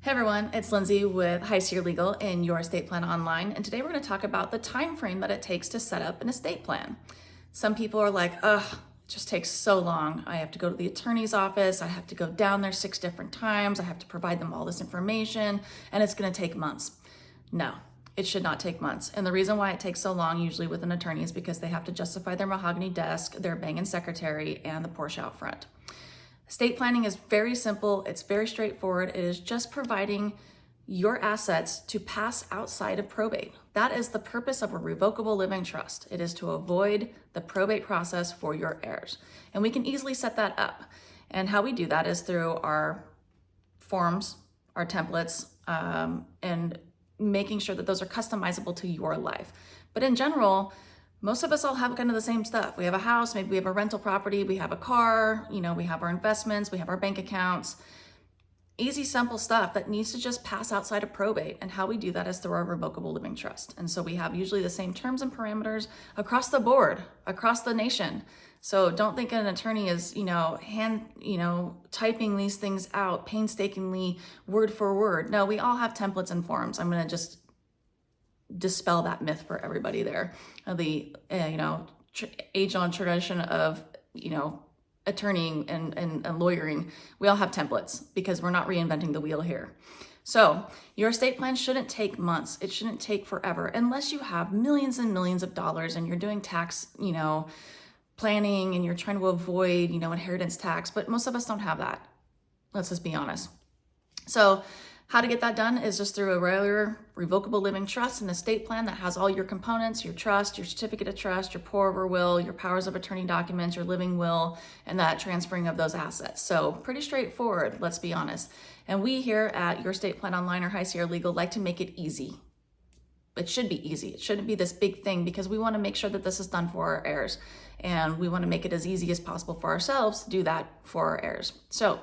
Hey everyone, it's Lindsay with High Seer Legal and Your Estate Plan Online, and today we're going to talk about the time frame that it takes to set up an estate plan. Some people are like, ugh, it just takes so long. I have to go to the attorney's office, I have to go down there 6 different times, I have to provide them all this information, and it's going to take months. No, it should not take months. And the reason why it takes so long, usually with an attorney, is because they have to justify their mahogany desk, their banging secretary, and the Porsche out front. Estate planning is very simple. It's very straightforward. It is just providing your assets to pass outside of probate. That is the purpose of a revocable living trust. It is to avoid the probate process for your heirs. And we can easily set that up. And how we do that is through our forms, our templates, and making sure that those are customizable to your life. But in general, most of us all have kind of the same stuff. We have a house, maybe we have a rental property, we have a car, we have our investments, we have our bank accounts. Easy, simple stuff that needs to just pass outside of probate. And how we do that is through our revocable living trust. And so we have usually the same terms and parameters across the board, across the nation. So don't think an attorney is, typing these things out painstakingly, word for word. No, we all have templates and forms. I'm going to just dispel that myth for everybody there. The age-long tradition of attorneying and lawyering, we all have templates because we're not reinventing the wheel here. So your estate plan shouldn't take months. It shouldn't take forever unless you have millions and millions of dollars and you're doing tax planning and you're trying to avoid inheritance tax. But most of us don't have that. Let's just be honest. So how to get that done is just through a regular revocable living trust and estate plan that has all your components, your trust, your certificate of trust, your pour-over will, your powers of attorney documents, your living will, and that transferring of those assets. So pretty straightforward, let's be honest. And we here at Your Estate Plan Online or High Sierra Legal like to make it easy. It should be easy. It shouldn't be this big thing because we want to make sure that this is done for our heirs. And we want to make it as easy as possible for ourselves to do that for our heirs. So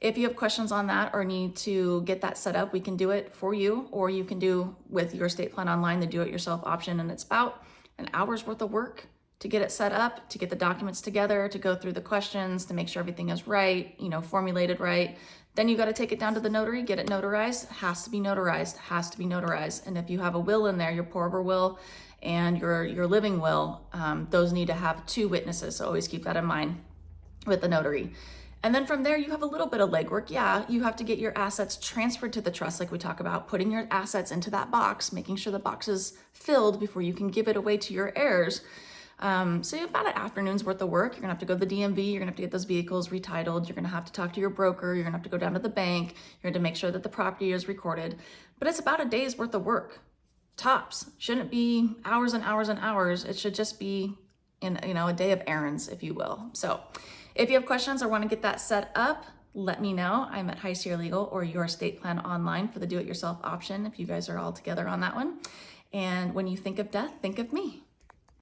if you have questions on that or need to get that set up, we can do it for you, or you can do with Your Estate Plan Online the do-it-yourself option, and it's about an hour's worth of work to get it set up, to get the documents together, to go through the questions, to make sure everything is right, formulated right. Then you got to take it down to the notary, get it notarized. Has to be notarized. And if you have a will in there, your pour-over will and your living will, those need to have 2 witnesses. So always keep that in mind with the notary. And then from there, you have a little bit of legwork. Yeah, you have to get your assets transferred to the trust, like we talk about, putting your assets into that box, making sure the box is filled before you can give it away to your heirs. So you have about an afternoon's worth of work. You're gonna have to go to the DMV, you're gonna have to get those vehicles retitled, you're gonna have to talk to your broker, you're gonna have to go down to the bank, you're gonna make sure that the property is recorded. But it's about a day's worth of work, tops. Shouldn't be hours and hours and hours. It should just be a day of errands, if you will. So if you have questions or want to get that set up, let me know. I'm at High Sierra Legal or Your Estate Plan Online for the do-it-yourself option if you guys are all together on that one. And when you think of death, think of me.